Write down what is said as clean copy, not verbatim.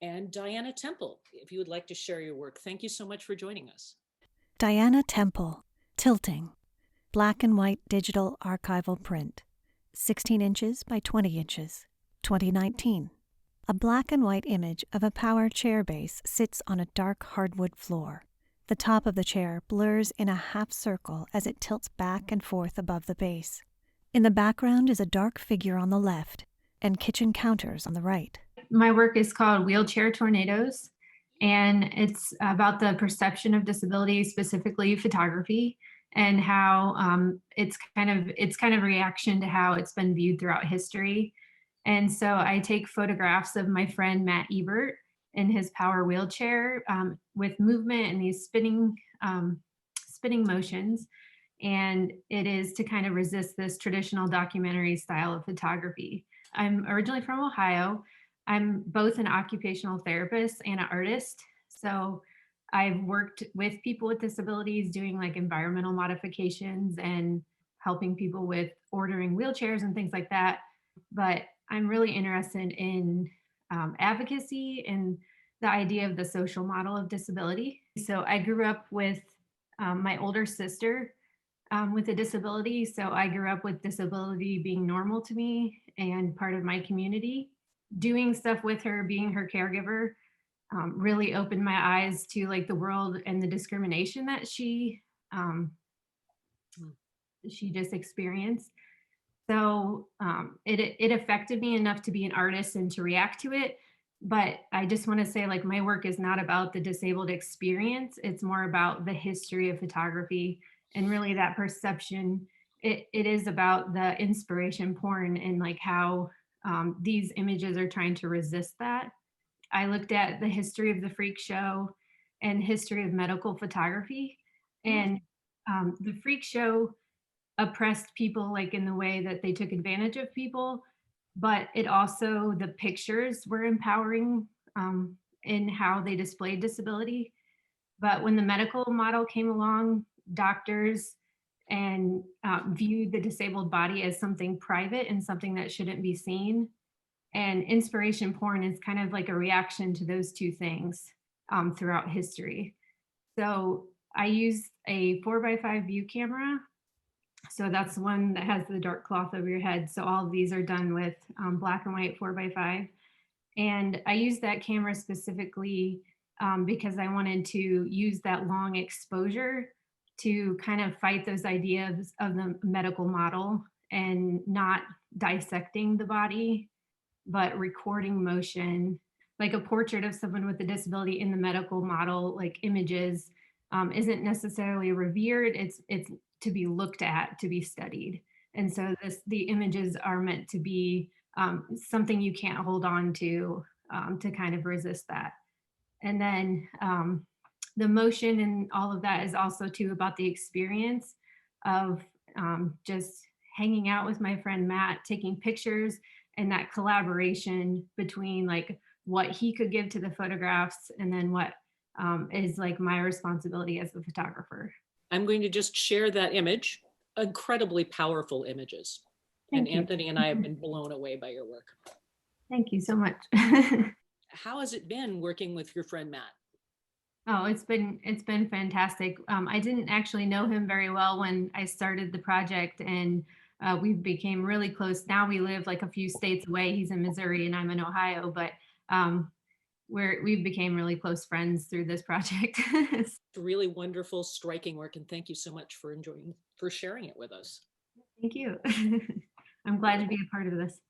and Dianna Temple, if you would like to share your work. Thank you so much for joining us. Dianna Temple, Tilting, black and white digital archival print, 16 inches by 20 inches, 2019. A black and white image of a power chair base sits on a dark hardwood floor. The top of the chair blurs in a half circle as it tilts back and forth above the base. In the background is a dark figure on the left and kitchen counters on the right. My work is called Wheelchair Tornadoes, and it's about the perception of disability, specifically photography, and how it's kind of a reaction to how it's been viewed throughout history. And so I take photographs of my friend Matt Ebert in his power wheelchair with movement and these spinning motions. And it is to kind of resist this traditional documentary style of photography. I'm originally from Ohio. I'm both an occupational therapist and an artist. So I've worked with people with disabilities doing like environmental modifications and helping people with ordering wheelchairs and things like that. But I'm really interested in advocacy and the idea of the social model of disability. So I grew up with my older sister with a disability. So I grew up with disability being normal to me and part of my community. Doing stuff with her, being her caregiver, really opened my eyes to like the world and the discrimination that she just experienced. So it affected me enough to be an artist and to react to it. But I just want to say, like, my work is not about the disabled experience. It's more about the history of photography and really that perception. It is about the inspiration porn and like how these images are trying to resist that. I looked at the history of the freak show and history of medical photography. And the freak show oppressed people like in the way that they took advantage of people, but it also, the pictures were empowering in how they displayed disability. But when the medical model came along, doctors and viewed the disabled body as something private and something that shouldn't be seen. And inspiration porn is kind of like a reaction to those two things throughout history. So I used a 4x5 view camera. So that's the one that has the dark cloth over your head. So all of these are done with black and white 4x5. And I used that camera specifically because I wanted to use that long exposure to kind of fight those ideas of the medical model and not dissecting the body, but recording motion. Like a portrait of someone with a disability in the medical model, like images, isn't necessarily revered. It's to be looked at, to be studied. And so the images are meant to be something you can't hold on to kind of resist that. And then the motion and all of that is also too about the experience of just hanging out with my friend Matt, taking pictures, and that collaboration between like what he could give to the photographs and then what is like my responsibility as the photographer. I'm going to just share that image. Incredibly powerful images. Thank you. Anthony and I have been blown away by your work. Thank you so much. How has it been working with your friend Matt? Oh, it's been fantastic. I didn't actually know him very well when I started the project, and we became really close. Now we live like a few states away. He's in Missouri and I'm in Ohio, but we became really close friends through this project. It's really wonderful, striking work, and thank you so much for sharing it with us. Thank you. I'm glad to be a part of this.